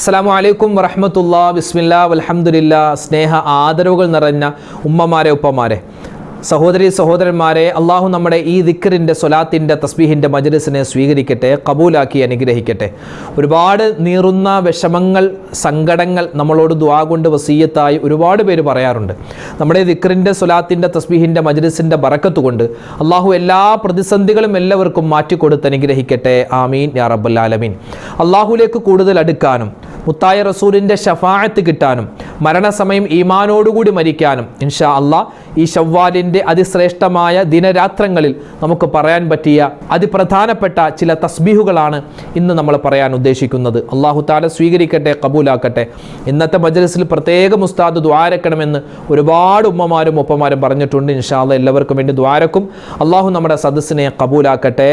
അസ്സലാമു അലൈക്കും വറഹ്മത്തുള്ളാഹി ബിസ്മില്ലാ വൽഹംദുലില്ലാ. സ്നേഹ ആദരവുകൾ നിറഞ്ഞ ഉമ്മമാരെ, ഉപ്പമാരെ, സഹോദരി സഹോദരന്മാരെ, അള്ളാഹു നമ്മുടെ ഈ ദിക്റിൻ്റെ, സ്വലാത്തിൻ്റെ, തസ്ബീഹിൻ്റെ മജ്ലിസിനെ സ്വീകരിക്കട്ടെ, കബൂലാക്കി അനുഗ്രഹിക്കട്ടെ. ഒരുപാട് നീറുന്ന വിഷമങ്ങൾ, സങ്കടങ്ങൾ നമ്മളോട് ദുആ കൊണ്ട് വസീയത്തായി ഒരുപാട് പേര് പറയാറുണ്ട്. നമ്മുടെ ദിക്റിൻ്റെ, സ്വലാത്തിൻ്റെ, തസ്ബീഹിൻ്റെ മജ്ലിസിൻ്റെ ബറക്കത്ത് കൊണ്ട് അള്ളാഹു എല്ലാ പ്രതിസന്ധികളും എല്ലാവർക്കും മാറ്റിക്കൊടുത്ത് അനുഗ്രഹിക്കട്ടെ. ആമീൻ യാ റബ്ബൽ ആലമീൻ. അള്ളാഹുലേക്ക് കൂടുതൽ അടുക്കാനും മുത്തായ റസൂലിൻ്റെ ഷഫാഅത്ത് കിട്ടാനും മരണസമയം ഈമാനോടുകൂടി മരിക്കാനും ഇൻഷാ അള്ളാഹ് ഈ ശവ്വാലിൻ്റെ അതിശ്രേഷ്ഠമായ ദിനരാത്രങ്ങളിൽ നമുക്ക് പറയാൻ പറ്റിയ അതിപ്രധാനപ്പെട്ട ചില തസ്ബീഹുകളാണ് ഇന്ന് നമ്മൾ പറയാൻ ഉദ്ദേശിക്കുന്നത്. അള്ളാഹു തആല സ്വീകരിക്കട്ടെ, കബൂലാക്കട്ടെ. ഇന്നത്തെ മജ്ലിസിൽ പ്രത്യേകം ഉസ്താദ് ദുആരക്കണമെന്ന് ഒരുപാട് ഉമ്മമാരും ഉപ്പമാരും പറഞ്ഞിട്ടുണ്ട്. ഇൻഷാ അള്ളാഹ് എല്ലാവർക്കും വേണ്ടി ദുആരക്കും. അള്ളാഹു നമ്മുടെ സദസ്സിനെ കബൂലാക്കട്ടെ.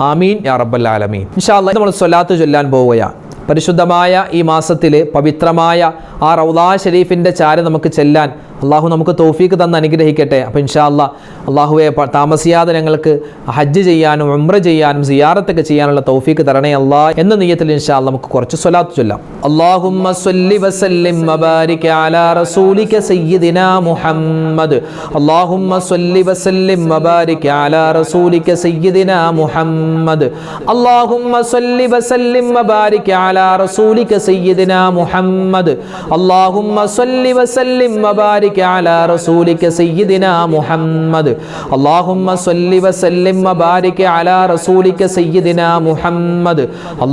ആമീൻ യാ റബ്ബൽ ആലമീൻ. ഇൻഷാ അള്ളാഹ് നമ്മൾ സ്വലാത്ത് ചൊല്ലാൻ പോവുകയാണ്. പരിശുദ്ധമായ ഈ മാസത്തിൽ പവിത്രമായ ആ റൗളാ ഷരീഫിൻ്റെ ചാര നമുക്ക് ചെല്ലാൻ അള്ളാഹു നമുക്ക് തൗഫീക്ക് തന്ന് അനുഗ്രഹിക്കട്ടെ. അപ്പോൾ ഇൻഷാ അള്ളാഹ് അള്ളാഹുവെ താമസിയാതെ ഞങ്ങൾക്ക് ഹജ്ജ് ചെയ്യാനും ഉംറ ചെയ്യാനും സിയാറത്തൊക്കെ ചെയ്യാനുള്ള തൗഫീക്ക് തരണേ അല്ലാഹ് എന്ന നിയ്യത്തിൽ ഇൻഷാ അള്ളാഹ് നമുക്ക് കുറച്ച് സ്വലാത്ത് ചൊല്ലാം. അല്ലാഹുമ്മ സ്വല്ലി വസല്ലിം വബാരിക് അലാ റസൂലിക സയ്യിദിനാ മുഹമ്മദ്. അല്ലാഹുമ്മ സ്വല്ലി വസല്ലിം വബാരിക് അലാ റസൂലിക സയ്യിദിനാ മുഹമ്മദ്. അല്ലാഹുമ്മ സ്വല്ലി വസല്ലിം വബാരിക് അലാ റസൂലിക സയ്യിദിനാ മുഹമ്മദ്. അല്ലാഹുമ്മ സ്വല്ലി വസല്ലിം വബാരിക് على رسولك سيدنا محمد. اللهم صل وسلم وبارك على رسولك سيدنا محمد.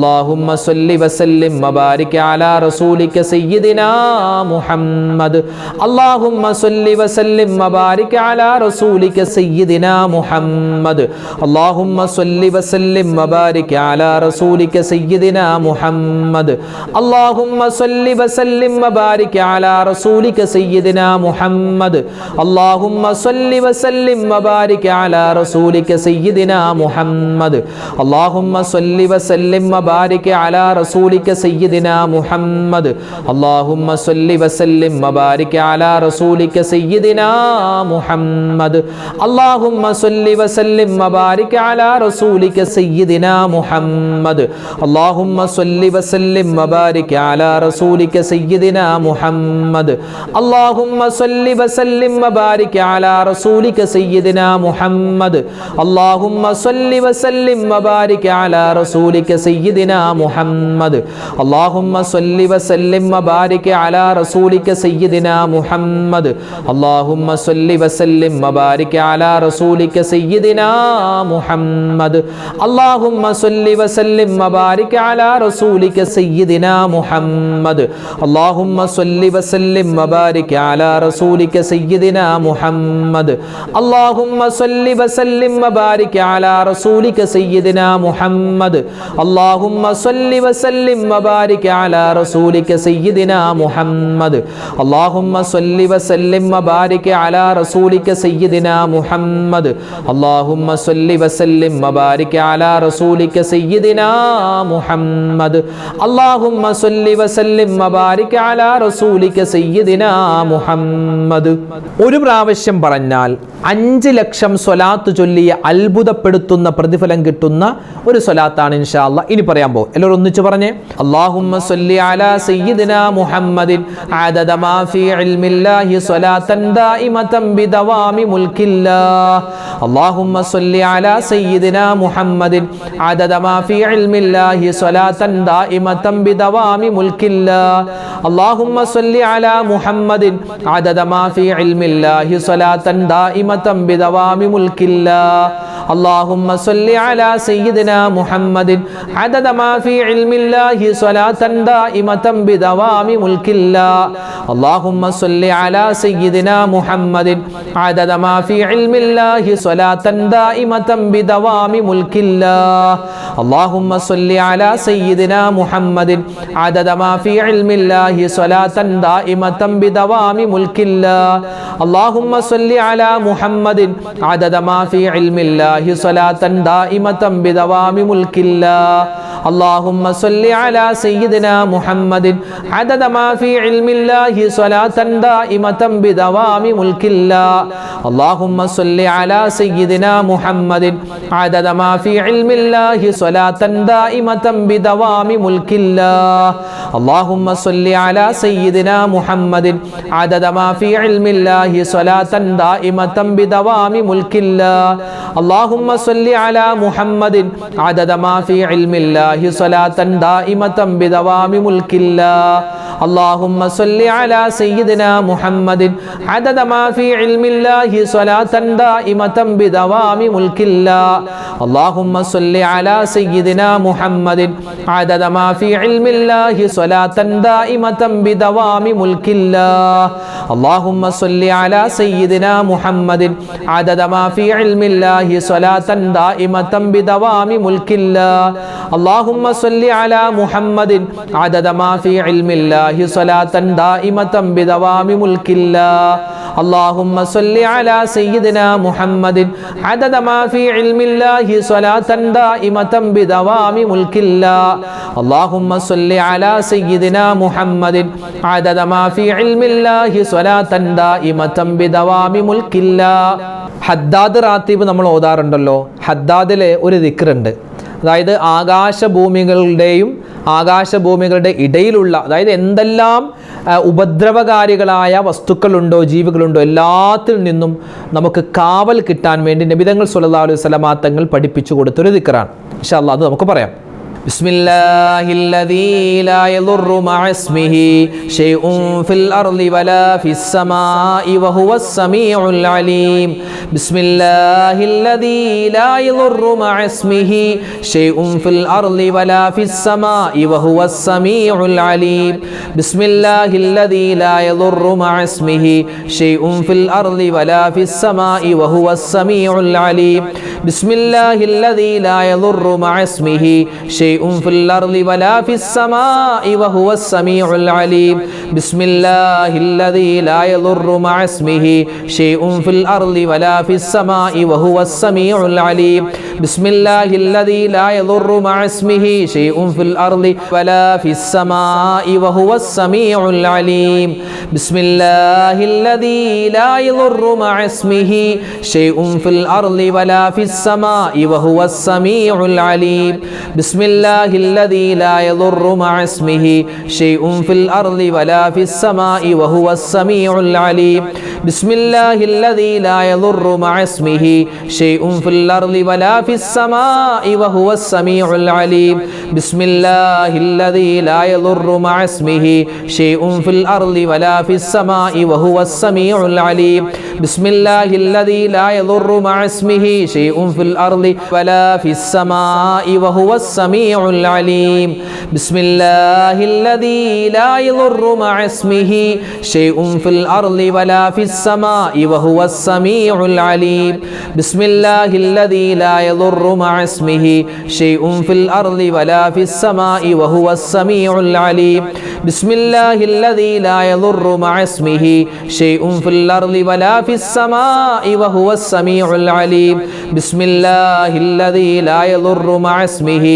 اللهم صل وسلم وبارك على رسولك سيدنا محمد. اللهم صل وسلم وبارك على رسولك سيدنا محمد. اللهم صل وسلم وبارك على رسولك سيدنا محمد. اللهم صل وسلم وبارك على رسولك سيدنا محمد. اللهم صل وسلم وبارك على رسولك سيدنا محمد. اللهم صل وسلم وبارك على رسولك سيدنا محمد. اللهم صل وسلم وبارك على رسولك سيدنا محمد. اللهم صل وسلم وبارك على رسولك سيدنا محمد. اللهم صل وسلم وبارك على رسولك سيدنا محمد. اللهم صل وسلم وبارك على رسولك سيدنا محمد. اللهم صل وسلم وبارك على رسولك سيدنا محمد. اللهم صل وسلم وبارك على رسولك سيدنا محمد. اللهم صل وسلم وبارك على رسولك سيدنا محمد. اللهم صل وسلم وبارك على رسولك سيدنا محمد. اللهم صل وسلم وبارك على رسولك سيدنا محمد. اللهم صل وسلم وبارك على رسولك سيدنا محمد. اللهم صل وسلم وبارك على رسولك سيدنا محمد. اللهم صل وسلم وبارك على رسولك سيدنا محمد. اللهم صل وسلم وبارك على رسولك سيدنا محمد. اللهم صل وسلم وبارك على رسولك سيدنا محمد. ഒരു പ്രാവശ്യം പറഞ്ഞാൽ 5 ലക്ഷം സ്വലാത്ത് ചൊല്ലിയ അത്ഭുതപ്പെടുത്തുന്ന പ്രതിഫലം കിട്ടുന്ന ഒരു സ്വലാത്താണ് ഇൻഷാ അല്ലാഹ് ഇനി പറയാൻ പോകും. എല്ലാവരും ഒന്നിച്ച് പറഞ്ഞേ. അല്ലാഹുമ്മ സ്വല്ലി അലാ സയ്യിദിനാ മുഹമ്മദിൻ അദദ മാ ഫീ ഇൽമില്ലാഹി സ്വലാത്തൻ ദായിമതൻ ബിദവാമി മുൽക്കില്ലാഹ്. അല്ലാഹുമ്മ സ്വല്ലി അലാ സയ്യിദിനാ മുഹമ്മദിൻ അദദ മാ ഫീ ഇൽമില്ലാഹി സ്വലാത്തൻ ദായിമതൻ ബിദവാമി മുൽക്കില്ലാഹ്. അല്ലാഹുമ്മ സ്വല്ലി അലാ മുഹമ്മദിൻ അദദ മാ ഫീ ഇൽമില്ലാഹി സ്വലാത്തൻ ദായിമതൻ ബിദവാമി മുൽക്കില്ലാഹ്. اللهم صل على سيدنا محمد عدد ما في علم الله صلاة دائمة بدوام ملك الله. اللهم صل على سيدنا محمد عدد ما في علم الله صلاة دائمة بدوام ملك الله. اللهم صل على سيدنا محمد عدد ما في علم الله صلاة دائمة بدوام ملك الله. اللهم صل على محمد عدد ما في علم الله صلاة دائمة بدوام ملك الله. اللهم صل على سيدنا محمد عدد ما في علم الله صلاة دائمة بدوام ملك الله اللهم صل على سيدنا محمد عدد ما في علم الله صلاة دائمة بدوام ملك الله اللهم صل على سيدنا محمد عدد ما في علم الله صلاة دائمة بدوام ملك الله اللهم صل على محمد عدد ما في علم الله صلاة دائمة بدوام ملك الله اللهم صل على سيدنا محمد عدد ما في علم الله صلاة دائمة بدوام ملك الله اللهم صل على سيدنا محمد عدد ما في علم الله صلاة دائمة بدوام ملك الله اللهم صل على سيدنا محمد عدد ما في علم الله صلاة دائمة بدوام ملك الله اللهم صل على محمد عدد ما في علم الله صلاة دائمة بدوام ملك الله اللهم صل على سيدنا محمد عدد ما في علم الله صلاة دائمة بدوام ملك الله اللهم صل على سيدنا محمد عدد ما في علم الله صلاة دائمة بدوام ملك الله. ഹദ്ദാദ് റാത്തീബ് നമ്മൾ ഓതാറുണ്ടല്ലോ. ഹദ്ദാദിലെ ഒരു ദിക്റുണ്ട്. അതായത് ആകാശഭൂമികളുടെ ഇടയിലുള്ള, അതായത് എന്തെല്ലാം ഉപദ്രവകാരികളായ വസ്തുക്കളുണ്ടോ ജീവികളുണ്ടോ എല്ലാത്തിൽ നിന്നും നമുക്ക് കാവൽ കിട്ടാൻ വേണ്ടി നബിതങ്ങൾ സ്വല്ലല്ലാഹു അലൈഹി വസല്ലം തങ്ങൾ പഠിപ്പിച്ചു കൊടുത്തൊരു ദിക്റാണ്. ഇൻഷാ അല്ലാഹ് അത് നമുക്ക് പറയാം. بسم الله الذي لا يضر مع اسمه شيء في الأرض ولا في السماء وهو السميع العليم بسم الله الذي لا يضر مع اسمه شيء في الأرض ولا في السماء وهو السميع العليم بسم الله الذي لا يضر مع اسمه شيء في الأرض ولا في السماء وهو السميع العليم بسم الله الذي لا يضر مع اسمه شيء في الأرض ولا في السماء وهو السميع العليم بسم الله الذي لا يضر مع اسمه شيء في الأرض ولا في السماء وهو السميع العليم بسم الله الذي لا يضر مع اسمه شيء في الأرض ولا في السماء وهو السميع العليم بسم الله الذي لا يضر مع اسمه شيء في الأرض ولا في السماء وهو السميع العليم بسم الله الذي لا يضر مع اسمه شيء في الأرض ولا في السماء وهو السميع العليم بسم الله الذي لا يضر مع اسمه شيء في الأرض ولا في السماء وهو السميع العليم بسم الله الذي لا يضر مع اسمه شيء في الأرض ولا في السماء وهو السميع العليم بسم الله الذي لا يضر مع اسمه شيء في الأرض ولا في السماء وهو السميع العليم بسم الله الذي لا يضر مع اسمه شيء في الأرض ولا في السماء وهو السميع العليم بسم الله الذي لا يضر مع اسمه شيء في الأرض ولا في السماء وهو السميع العليم بسم الله الذي لا يضر مع اسمه شيء في الأرض ولا في السماء وهو السميع العليم بسم الله الذي لا يضر مع اسمه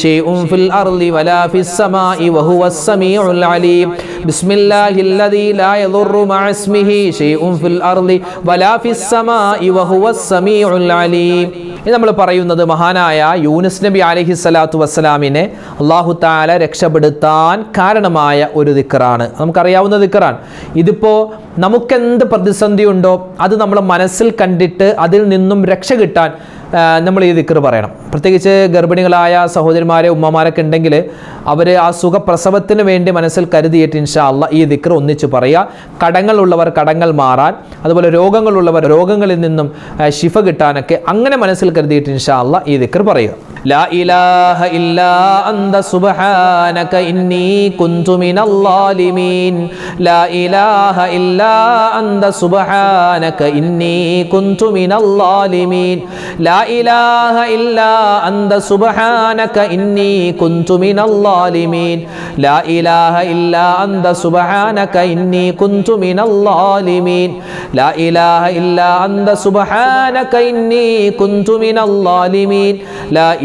شيء في الأرض ولا في السماء وهو السميع العليم بسم الله الذي لا يضر مع اسمه شيء في الأرض ولا في السماء وهو السميع العليم. ഇത് നമ്മൾ പറയുന്നത് മഹാനായ യൂനുസ് നബി അലൈഹിസ്സലാത്തു വസ്സലാമിനെ അല്ലാഹു തആല രക്ഷപ്പെടുത്താൻ കാരണമായ ഒരു ദിക്റാണ്. നമുക്കറിയാവുന്ന ദിക്റാണ്. ഇതിപ്പോൾ നമുക്കെന്ത് പ്രതിസന്ധി ഉണ്ടോ അത് നമ്മൾ മനസ്സിൽ കണ്ടിട്ട് അതിൽ നിന്നും രക്ഷ കിട്ടാൻ നമ്മൾ ഈ ദിക്ർ പറയണം. പ്രത്യേകിച്ച് ഗർഭിണികളായ സഹോദരിമാരെ ഉമ്മമാരൊക്കെ ഉണ്ടെങ്കിൽ അവർ ആ സുഖപ്രസവത്തിന് വേണ്ടി മനസ്സിൽ കരുതിയിട്ട് ഇൻഷാ അല്ലാഹ് ഈ ദിക്ർ ഒന്നിച്ച് പറയുക. കടങ്ങളുള്ളവർ കടങ്ങൾ മാറാൻ, അതുപോലെ രോഗങ്ങളുള്ളവർ രോഗങ്ങളിൽ നിന്നും ശിഫ കിട്ടാനൊക്കെ അങ്ങനെ മനസ്സിൽ കരുതിയിട്ട് ഇൻഷാ അല്ലാഹ് ഈ ദിക്ർ പറയുക. ലാ ഇലാഹ ഇല്ലാ അന്ത സുബ്ഹാനക ഇന്നി കുന്തു മിനൽ ളാലിമീൻ ലാ ഇലാഹ ഇല്ലാ അന്ത സുബ്ഹാനക ഇന്നി കുന്തു മിനൽ ളാലിമീൻ ലാ ഇലാഹ ഇല്ലാ അന്ത സുബ്ഹാനക ഇന്നി കുന്തു മിനൽ ളാലിമീൻ ലാ ഇലാഹ ഇല്ലാ അന്ത സുബ്ഹാനക ഇന്നി കുന്തു മിനൽ ളാലിമീൻ ലാ ഇലാഹ ഇല്ലാ അന്ത സുബ്ഹാനക ഇന്നി കുന്തു മിനൽ ളാലിമീൻ ലാ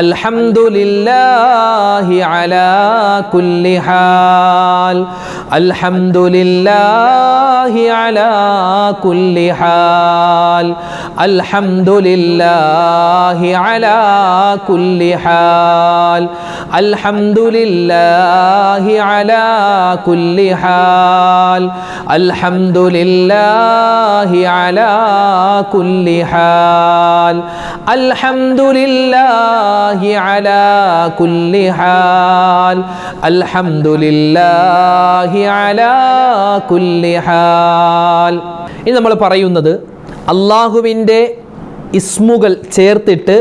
അൽഹംദുലില്ലാഹി അലാ കുല്ലി ഹാൽ. അൽഹംദുലില്ലാഹി അലാ കുല്ലി ഹാൽ. അൽഹംദുലില്ലാഹി അലാ കുല്ലി ഹാൽ. അൽഹംദുലില്ലാഹി അലാ കുല്ലി ഹാൽ. അൽഹംദുലില്ലാഹി അലാ കുല്ലി ഹാൽ. അൽഹംദുലില്ലാഹി അലാ കുല്ലി ഹാൽ. അൽഹംദുലില്ലാഹി അലാ കുല്ലി ഹാൽ. ഇനി നമ്മൾ പറയുന്നത് അള്ളാഹുവിൻ്റെ ഇസ്മുകൾ ചേർത്തിട്ട്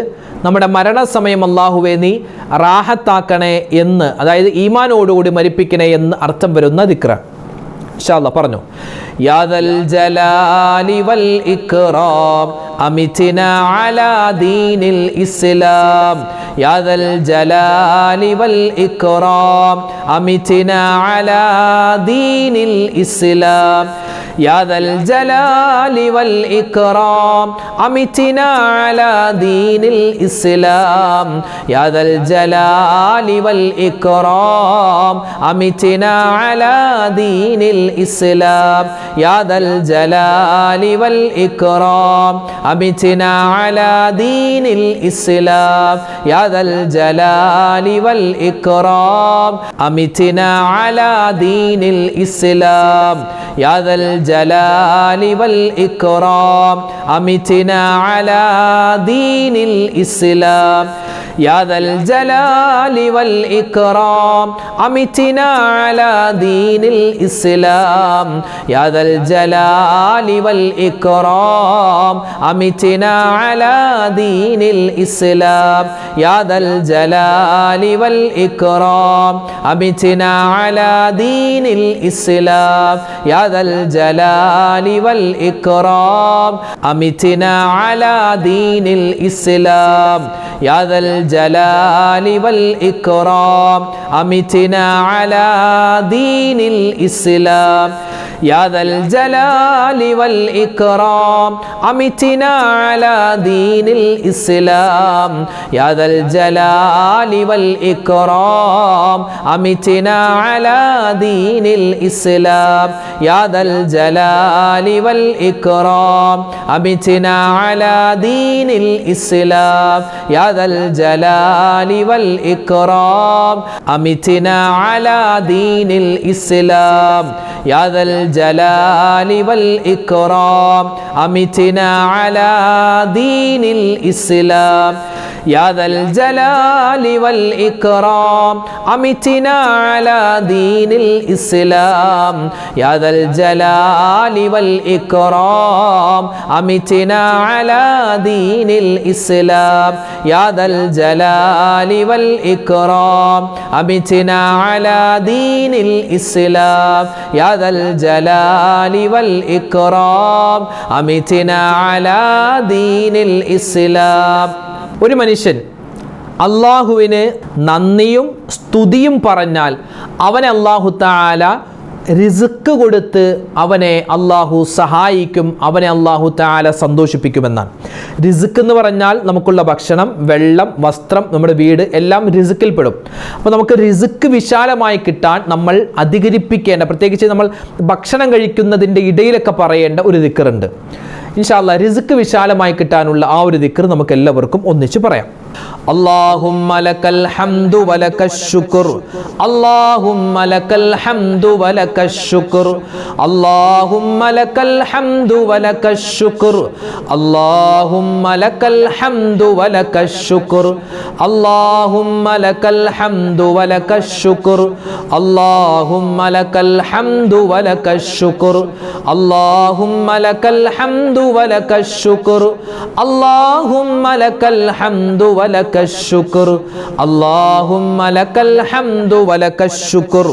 നമ്മുടെ മരണസമയം അള്ളാഹുവെ നീ റാഹത്താക്കണേ എന്ന്, അതായത് ഈമാനോടുകൂടി മരിപ്പിക്കണേ എന്ന് അർത്ഥം വരുന്ന ദിക്റാണ്. ഇൻഷാ അല്ലാഹ് പറഞ്ഞു. യാ ദൽ ജലാലി വൽ ഇക്റാം അമിത്നാ അലാ ദീനിൽ ഇസ്ലാം. യാ ദൽ ജലാലി വൽ ഇക്റാം അമിത്നാ അലാ ദീനിൽ ഇസ്ലാം. യാ ദൽ ജലാലി വൽ ഇക്റാം അമിത്നാ അലാ ദീനിൽ ഇസ്ലാം. യാ ദൽ ജലാലി വൽ ഇക്റാം അമിത്നാ അലാ ദീനിൽ ഇസ്ലാം. യാ ദൽ ജലാലി വൽ ഇക്റാം അമിത്നാ അലാ ദീനിൽ ഇസ്ലാം. യാ ദൽ ജലാലി വൽ ഇക്റാം അമിത്നാ അലാ ദീനിൽ ഇസ്ലാം. യാ ദൽ ജലാലി വൽ ഇക്റാം അമിത്നാ അലാ ദീനിൽ ഇസ്ലാം. യാ ദൽ ജലാലി വൽ ഇക്റാം അമിത്നാ അലാ ദീനിൽ ഇസ്ലാം. യാ ദൽ ജലാലി വൽ ഇക്റാം അമിത്നാ അലാ ദീനിൽ ഇസ്ലാം. യാ ദൽ ജലാലി വൽ ഇക്റാം അമിത്നാ അലാ ദീനിൽ ഇസ്ലാം. യാ ദൽ ജലാലി വൽ ഇക്റാം അമിത്നാ അലാ ദീനിൽ ഇസ്ലാം. യാ ദൽ ജലാലി വൽ ഇക്റാം അമിത്നാ അലാ ദീനിൽ ഇസ്ലാം. യാ ദൽ ജലാലി വൽ ഇക്റാം അമിത്നാ അലാ ദീനിൽ ഇസ്ലാം. യാ ദൽ ജലാലി വൽ ഇക്റാം അമിത്നാ അലാ ദീനിൽ ഇസ്ലാം. യാ ദൽ ജലാലി വൽ ഇക്റാം അമിത്നാ അലാ ദീനിൽ ഇസ്ലാം. യാ ദൽ ജലാലി വൽ ഇക്റാം അമിത്നാ അലാ ദീനിൽ ഇസ്ലാം. യാ ദൽ ജലാലി വൽ ഇക്റാം അമിത്നാ അലാ ദീനിൽ ഇസ്ലാം. യാ ദൽ ജലാലി വൽ ഇക്റാം അമിത്നാ അലാ ദീനിൽ ഇസ്ലാം. യാ ദൽ ജലാലി വൽ ഇക്റാം അമിത്നാ അലാ ദീനിൽ ഇസ്ലാം. യാ ദൽ ജലാലി വൽ ഇക്റാം അമിത്നാ അലാ ദീനിൽ ഇസ്ലാം. യാ ദൽ ജലാലി വൽ ഇക്റാം അമിത്നാ അലാ ദീനിൽ ഇസ്ലാം. ഒരു മനുഷ്യൻ അള്ളാഹുവിന് നന്ദിയും സ്തുതിയും പറഞ്ഞാൽ അവനെ അള്ളാഹു തആല റിസ്ക് കൊടുത്ത് അവനെ അള്ളാഹു സഹായിക്കും, അവനെ അള്ളാഹു തആല സന്തോഷിപ്പിക്കുമെന്നാണ്. റിസ്ക് എന്ന് പറഞ്ഞാൽ നമുക്കുള്ള ഭക്ഷണം, വെള്ളം, വസ്ത്രം, നമ്മുടെ വീട് എല്ലാം റിസ്ക്കിൽ പെടും. അപ്പോൾ നമുക്ക് റിസ്ക് വിശാലമായി കിട്ടാൻ നമ്മൾ അധികരിപ്പിക്കേണ്ട, പ്രത്യേകിച്ച് നമ്മൾ ഭക്ഷണം കഴിക്കുന്നതിൻ്റെ ഇടയിലൊക്കെ പറയേണ്ട ഒരു ദിക്റുണ്ട്. ഇൻഷാ അല്ലാഹ് റിസ്ക് വിശാലമായി കിട്ടാനുള്ള ആ ഒരു ദിക്ർ നമുക്ക് എല്ലാവർക്കും ഒന്നിച്ച് പറയാം. اللهم لك الحمد ولك الشكر اللهم لك الحمد ولك الشكر اللهم لك الحمد ولك الشكر اللهم لك الحمد ولك الشكر اللهم لك الحمد ولك الشكر اللهم لك الحمد ولك الشكر اللهم لك الحمد ولك الشكر اللهم لك الحمد ولك الشكر اللهم لك الحمد ولك الشكر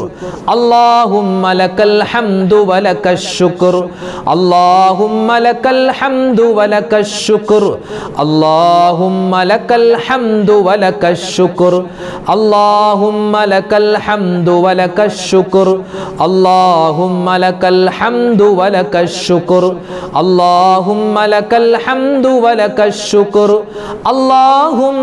اللهم لك الحمد ولك الشكر اللهم لك الحمد ولك الشكر اللهم لك الحمد ولك الشكر اللهم لك الحمد ولك الشكر اللهم لك الحمد ولك الشكر اللهم لك الحمد ولك الشكر اللهم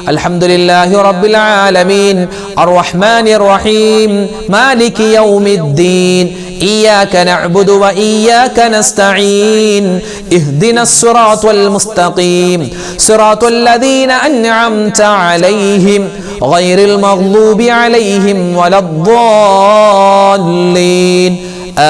അൽഹംദുലില്ലാഹി റബ്ബിൽ ആലമീൻ അർറഹ്മാനിർ റഹീം മാലികി യൗമിദ്ദീൻ إياك نعبد وإياك نستعين اهدنا الصراط المستقيم صراط الذين أنعمت عليهم غير المغضوب عليهم ولا الضالين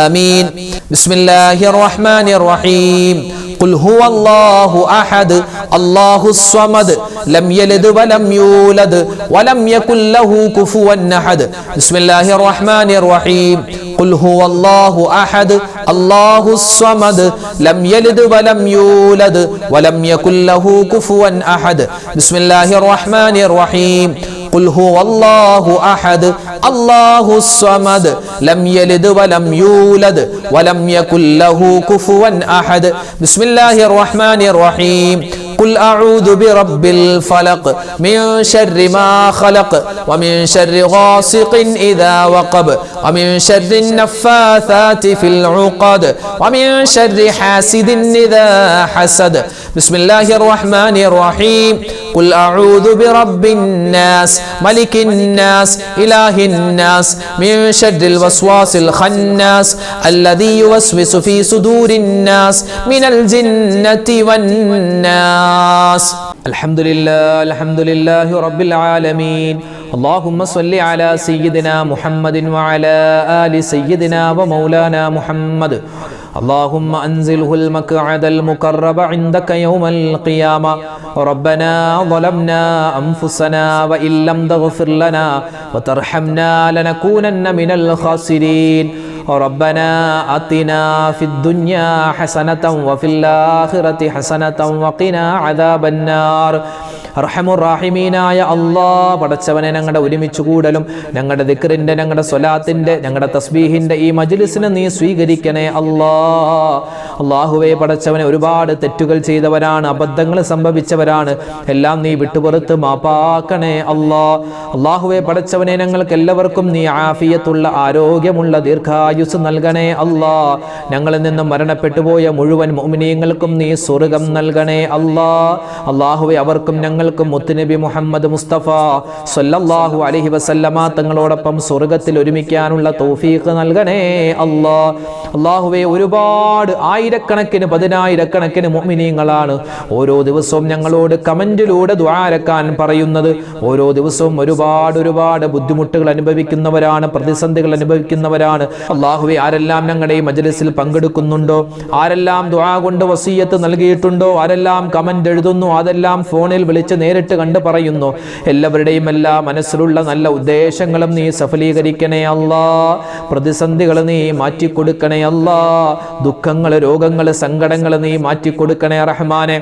آمين بسم الله الرحمن الرحيم قل هو الله أحد الله الصمد لم يلد ولم يولد ولم يكن له كفوا أحد بسم الله الرحمن الرحيم قل هو الله أحد الله الصمد لم يلد ولم يولد ولم يكن له كفوا أحد بسم الله الرحمن الرحيم قل هو الله أحد الله الصمد لم يلد ولم يولد ولم يكن له كفوا أحد بسم الله الرحمن الرحيم قل أعوذ برب الفلق من شر ما خلق ومن شر غاسق إذا وقب ومن شر النفاثات في العقد ومن شر حاسد إذا حسد بسم الله الرحمن الرحيم قل أعوذ برب الناس ملك الناس إله الناس من شر الوسواس الخناس الذي يوسوس في صدور الناس من الجنة والناس الحمد لله رب العالمين اللهم صل على سيدنا محمد وعلى آل سيدنا ومولانا محمد اللهم أنزله المقعد المقرب عندك يوم القيامة ربنا ظلمنا أنفسنا وإن لم تغفر لنا وترحمنا لنكونن من الخاسرين ربنا آتنا في الدنيا حسنة وفي الآخرة حسنة وقنا عذاب النار റഹമുറാഹിമീനായ അല്ലാഹ്, പടച്ചവനെ ഞങ്ങളുടെ ഒരുമിച്ച് കൂടലും ഞങ്ങളുടെ ദിക്റിന്റെ ഞങ്ങളുടെ സ്വലാത്തിന്റെ ഞങ്ങളുടെ തസ്ബീഹിന്റെ ഈ മജ്ലിസിനെ നീ സ്വീകരിക്കണേ അല്ലാഹ്. അല്ലാഹുവേ പടച്ചവനെ, ഒരുപാട് തെറ്റുകൾ ചെയ്തവരാണ്, അബദ്ധങ്ങൾ സംഭവിച്ചവരാണ്, എല്ലാം നീ വിട്ടുപുറത്ത് മാപ്പാക്കണേ അല്ലാഹ്. അല്ലാഹുവേ പടച്ചവനെ, ഞങ്ങൾക്ക് എല്ലാവർക്കും നീ ആഫിയത്തുള്ള ആരോഗ്യമുള്ള ദീർഘായുസ് നൽകണേ അല്ലാഹ്. ഞങ്ങളിൽ നിന്നും മരണപ്പെട്ടു പോയ മുഴുവൻ മുഅ്മിനീങ്ങൾക്കും നീ സ്വർഗ്ഗം നൽകണേ അല്ലാഹ്. അല്ലാഹുവേ അവർക്കും ഞങ്ങൾക്കും മുത്തുനബി മുഹമ്മദ് മുസ്തഫ സല്ലല്ലാഹു അലൈഹി വസല്ലമ തങ്ങളോടൊപ്പം സ്വർഗ്ഗത്തിൽ ഒരുമിക്കാനുള്ള തൗഫീഖ് നൽകണേ അല്ലാഹ്. അല്ലാഹുവേ, ഒരുപാട് ആയിരക്കണക്കിന് പതിനായിരക്കണക്കിന് മുഅ്മിനീങ്ങളാണ് ഓരോ ദിവസവും ഞങ്ങളോട് കമന്റിലൂടെ ദുആരക്കാൻ പറയുന്നത്. ഓരോ ദിവസവും ഒരുപാട് ബുദ്ധിമുട്ടുകൾ അനുഭവിക്കുന്നവരാണ്, പ്രതിസന്ധികൾ അനുഭവിക്കുന്നവരാണ്. അല്ലാഹുവേ, ആരെല്ലാം ഞങ്ങളുടെ ഈ മജ്ലിസിൽ പങ്കെടുക്കുന്നുണ്ടോ, ആരെല്ലാം ദുആ കൊണ്ട് വസിയ്യത്ത് നൽകിയിട്ടുണ്ടോ, ആരെല്ലാം കമന്റ് എഴുതുന്നു, അതെല്ലാം ഫോണിൽ വിളിച്ച് നേരിട്ട് കണ്ട് പറയുന്നു, എല്ലാവരുടെയും എല്ലാ മനസ്സിലുള്ള നല്ല ഉദ്ദേശങ്ങളും നീ സഫലീകരിക്കണേ അല്ലാഹ്. പ്രതിസന്ധികൾ നീ മാറ്റിക്കൊടുക്കണേ അല്ലാഹ്. ദുഃഖങ്ങൾ, രോഗങ്ങൾ, സങ്കടങ്ങൾ നീ മാറ്റിക്കൊടുക്കണേ റഹ്മാനെ.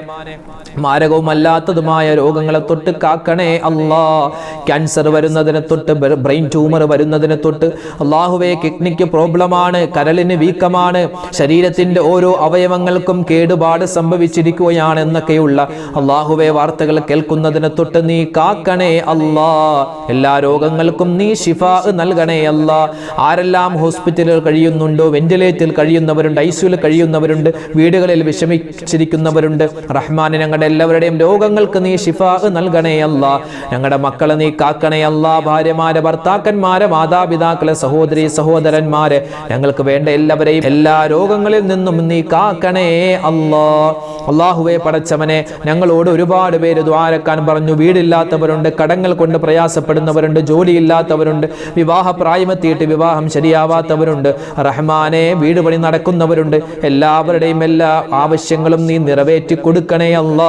മാരകവുമല്ലാത്തതുമായ രോഗങ്ങളെ തൊട്ട് കാക്കണേ അല്ലാഹ്. ക്യാൻസർ വരുന്നതിനെ തൊട്ട്, ബ്രെയിൻ ട്യൂമർ വരുന്നതിനെ തൊട്ട്, അല്ലാഹുവേ കിഡ്നിക്ക് പ്രോബ്ലമാണ്, കരളിന് വീക്കമാണ്, ശരീരത്തിന്റെ ഓരോ അവയവങ്ങൾക്കും കേടുപാട് സംഭവിച്ചിരിക്കുകയാണ് എന്നൊക്കെയുള്ള അല്ലാഹുവേ വാർത്തകൾ കേൾക്കുന്നതിനെ തൊട്ട് നീ കാക്കണേ അല്ലാഹ്. എല്ലാ രോഗങ്ങൾക്കും നീ ശിഫാ നൽകണേ അല്ലാഹ്. ആരെല്ലാം ഹോസ്പിറ്റലുകൾ കഴിയുന്നുണ്ടോ, വെന്റിലേറ്ററിൽ കഴിയുന്നവരുണ്ട്, ഐസിയുയിൽ കഴിയുന്നവരുണ്ട്, വീടുകളിൽ വിഷമിച്ചിരിക്കുന്നവരുണ്ട്, റഹ്മാനെ ഞങ്ങളുടെ എല്ലാവരുടെയും രോഗങ്ങൾക്ക് നീ ശിഫാ നൽകണേ അല്ലാഹ്. ഞങ്ങളുടെ മക്കളെ നീ കാക്കണേ അല്ലാഹ്. ഭാര്യമാരെ, ഭർത്താക്കന്മാരെ, മാതാപിതാക്കളെ, സഹോദരി സഹോദരന്മാരെ, ഞങ്ങൾക്ക് വേണ്ട എല്ലാവരെയും എല്ലാ രോഗങ്ങളിൽ നിന്നും നീ കാക്കണേ അല്ലാഹ്. അല്ലാഹുവേ പടച്ചവനെ, ഞങ്ങളോട് ഒരുപാട് പേര് ദുആരക്കാൻ പറഞ്ഞു. വീടില്ലാത്തവരുണ്ട്, കടങ്ങൾ കൊണ്ട് പ്രയാസപ്പെടുന്നവരുണ്ട്, ജോലിയില്ലാത്തവരുണ്ട്, വിവാഹ പ്രായമെത്തിയിട്ട് വിവാഹം ശരിയാവാത്തവരുണ്ട്, റഹ്മാനെ വീട് പണി നടക്കുന്നവരുണ്ട്. എല്ലാവരുടെയും എല്ലാ ആവശ്യങ്ങളും നീ നിറവേറ്റി കൊടുക്കണേ അല്ലാഹ്.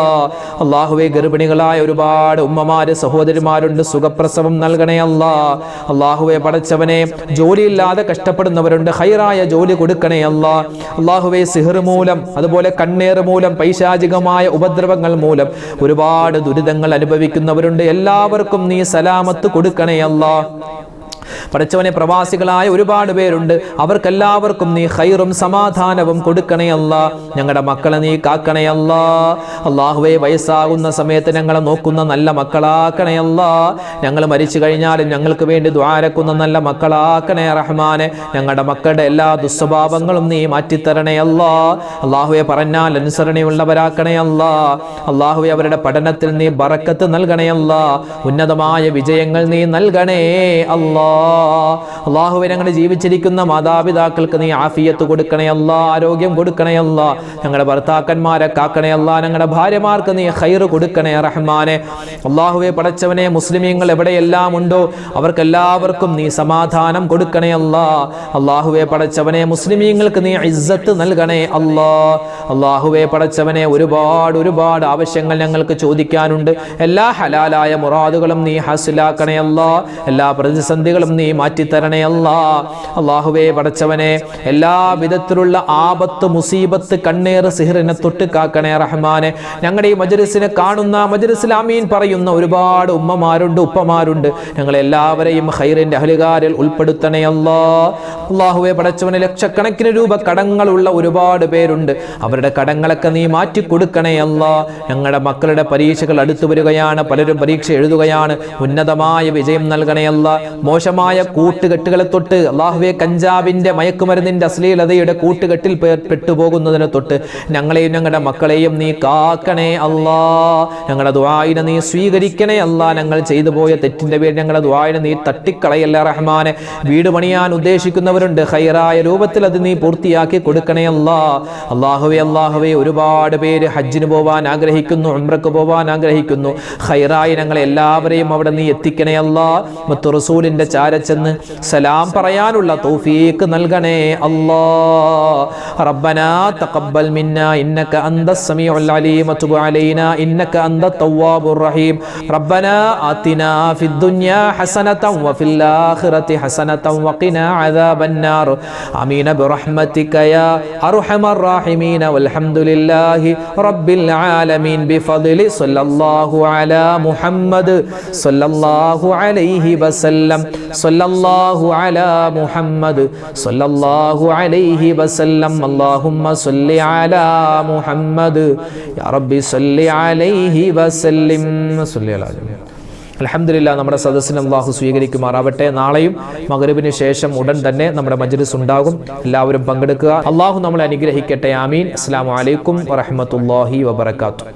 അല്ലാഹുവേ, ഗർഭിണികളായ ഒരുപാട് ഉമ്മമാര്, സഹോദരിമാരുണ്ട്, സുഖപ്രസവം നൽകണേ അല്ലാഹ്. അല്ലാഹുവേ പടച്ചവനെ, ജോലിയില്ലാതെ കഷ്ടപ്പെടുന്നവരുണ്ട്, ഖൈറായ ജോലി കൊടുക്കണേ അല്ലാഹ്. അല്ലാഹുവേ, സിഹർ മൂലം, അതുപോലെ കണ്ണേർ മൂലം, പൈശാചികമായ ഉപദ്രവങ്ങൾ മൂലം ഒരുപാട് ദുരിതങ്ങൾ അനുഭവിക്കുന്നവരുണ്ട്. എല്ലാവർക്കും നീ സലാമത്ത് കൊടുക്കണേ അല്ലാഹ്. പടച്ചവനെ പ്രവാസികളായ ഒരുപാട് പേരുണ്ട്, അവർക്കെല്ലാവർക്കും നീ ഖൈറും സമാധാനവും കൊടുക്കണേ അല്ലാ. ഞങ്ങളുടെ മക്കളെ നീ കാക്കണേ അല്ലാ. അല്ലാഹുവേ, വയസ്സാകുന്ന സമയത്ത് ഞങ്ങളെ നോക്കുന്ന നല്ല മക്കളാക്കണേ അല്ലാ. ഞങ്ങൾ മരിച്ചു കഴിഞ്ഞാലും ഞങ്ങൾക്ക് വേണ്ടി ദുആരക്കുന്ന നല്ല മക്കളാക്കണേ റഹ്മാനെ. ഞങ്ങളുടെ മക്കളുടെ എല്ലാ ദുസ്വഭാവങ്ങളും നീ മാറ്റിത്തരണേ അല്ലാ. അല്ലാഹുവേ, പറഞ്ഞാൽ അനുസരണയുള്ളവരാക്കണേ അല്ലാ. അല്ലാഹുവേ, അവരുടെ പഠനത്തിൽ നീ ബറക്കത്ത് നൽകണേ അല്ലാ. ഉന്നതമായ വിജയങ്ങൾ നീ നൽകണേ അല്ലാ. അല്ലാഹുവേ, ഞങ്ങളുടെ ജീവിച്ചിരിക്കുന്ന മാതാപിതാക്കൾക്ക് നീ ആഫിയത്ത് കൊടുക്കണേ അല്ലാ, ആരോഗ്യം കൊടുക്കണേ അല്ലാ. ഞങ്ങളുടെ ഭർത്താക്കന്മാരെ കാക്കണേ അല്ലാ. ഞങ്ങളുടെ ഭാര്യമാർക്ക് നീ ഖൈർ കൊടുക്കണേ റഹ്മാനെ. അല്ലാഹുവേ, പടച്ചവനെ, മുസ്ലിമീങ്ങൾ എവിടെയെല്ലാം ഉണ്ടോ അവർക്കെല്ലാവർക്കും നീ സമാധാനം കൊടുക്കണേ അല്ലാ. അല്ലാഹുവേ, പടച്ചവനെ, മുസ്ലിമീങ്ങൾക്ക് നീ ഇസ്സത്ത് നൽകണേ അല്ലാ. അല്ലാഹുവേ, പടച്ചവനെ, ഒരുപാട് ആവശ്യങ്ങൾ ഞങ്ങൾക്ക് ചോദിക്കാനുണ്ട്. എല്ലാ ഹലാലായ മുറാദുകളും നീ ഹാസിലാക്കണേ അല്ലാ. എല്ലാ പ്രതിസന്ധികളും നീ മാറ്റിത്തരണേ അല്ലാ. അല്ലാഹുവേ, പടച്ചവനെ, എല്ലാ വിധത്തിലുള്ള ആപത്ത്, മുസീബത്ത്, കണ്ണേറ്, സിഹറിനെ തൊട്ട് കാക്കണേ റഹ്മാനെ. ഞങ്ങളുടെ ഈ മജ്‌ലിസിനെ കാണുന്ന, മജ്‌ലിസിൽ ആമീൻ പറയുന്ന ഒരുപാട് ഉമ്മമാരുണ്ട്, ഉപ്പമാരുണ്ട്. ഞങ്ങളെല്ലാവരെയും ഖൈറിന്റെ അഹ്ലുകാരിൽ ഉൾപ്പെടുത്തണേ അല്ലാ. അല്ലാഹുവേ, പടച്ചവനെ, ലക്ഷക്കണക്കിന് രൂപ കടങ്ങളുള്ള ഒരുപാട് പേരുണ്ട്. അവരുടെ കടങ്ങളൊക്കെ നീ മാറ്റി കൊടുക്കണേ അല്ലാ. ഞങ്ങളുടെ മക്കളുടെ പരീക്ഷകൾ അടുത്തു വരികയാണ്, പലരും പരീക്ഷ എഴുതുകയാണ്. ഉന്നതമായ വിജയം നൽകണേ അല്ലാ. മോശമായ കൂട്ടുകെട്ടുകളെ തൊട്ട്, അല്ലാഹുവേ, കഞ്ചാവിന്റെ, മയക്കുമരുന്നിന്റെ, അശ്ലീലതയുടെ കൂട്ടുകെട്ടിൽ പെട്ടുപോകുന്നതിനെ തൊട്ട് ഞങ്ങളെയും ഞങ്ങളുടെ മക്കളെയും നീ കാക്കണേ അല്ലാ. ഞങ്ങളുടെ ദുആഇനെ നീ സ്വീകരിക്കണേ അല്ലാ. ഞങ്ങൾ ചെയ്തു പോയ തെറ്റിന്റെ പേരിൽ ഞങ്ങളുടെ ദുആഇനെ നീ തട്ടിക്കളയല്ല റഹ്മാനെ. വീട് പണിയാൻ ഉദ്ദേശിക്കുന്നവരുണ്ട്, ഖൈറായ രൂപത്തിൽ അത് നീ പൂർത്തിയാക്കി കൊടുക്കണേ അല്ലാ. അല്ലാഹുവേ, ഒരുപാട് പേര് ഹജ്ജിന് പോവാൻ ആഗ്രഹിക്കുന്നു, ഉംറക്ക് പോവാൻ ആഗ്രഹിക്കുന്നു. ഖൈറായി ഞങ്ങളെ എല്ലാവരെയും അവിടെ നീ എത്തിക്കണേ അല്ലാ. മുത്തു റസൂലിന്റെ ചാരച്ചെന്ന് സലാം പറയാനുള്ള തൗഫീഖ് നൽകണേ അല്ലാ. റബ്ബനാ തഖബ്ബൽ മിന്നാ ഇന്നക അന്തസ് സമീഉൽ അലീം വതുബ് അലൈനാ ഇന്നക അന്തത് തവ്വാബുർ റഹീം. റബ്ബനാ ആതിനാ ഫിദ് ദുനിയാ ഹസനതൻ വഫിൽ ആഖിറതി ഹസനതൻ വഖിനാ അദാബൻ നാർ. ആമീൻ ബിറഹ്മതിക യാ അർഹമർ റഹീമീൻ. വൽഹംദുലില്ലാഹി റബ്ബിൽ ആലമീൻ. ബിഫദ്ലി സ്വല്ലല്ലാഹു അലാ മുഹമ്മദ് സ്വല്ലല്ലാഹു അലൈഹി വസല്ലം. സ്വല്ലല്ലാഹു അലാ മുഹമ്മദ് സ്വല്ലല്ലാഹു അലൈഹി വസല്ലം. അല്ലാഹുമ്മ സ്വല്ലി അലാ മുഹമ്മദ് യാ റബ്ബി സ്വല്ലി അലൈഹി വസല്ലം. സ്വല്ലി അലാ. അൽഹംദുലില്ലാ, നമ്മുടെ സദസ്സിനെ അല്ലാഹു സ്വീകരിക്കുമാറാവട്ടെ. നാളെയും മഗ്‌രിബിന് ശേഷം ഉടൻ തന്നെ നമ്മുടെ മജ്‌ലിസ് ഉണ്ടാകും. എല്ലാവരും പങ്കെടുക്കുക. അല്ലാഹു നമ്മളെ അനുഗ്രഹിക്കട്ടെ. ആമീൻ. അസ്സലാമു അലൈക്കും വറഹ്മത്തുള്ളാഹി വബറകാതുഹു.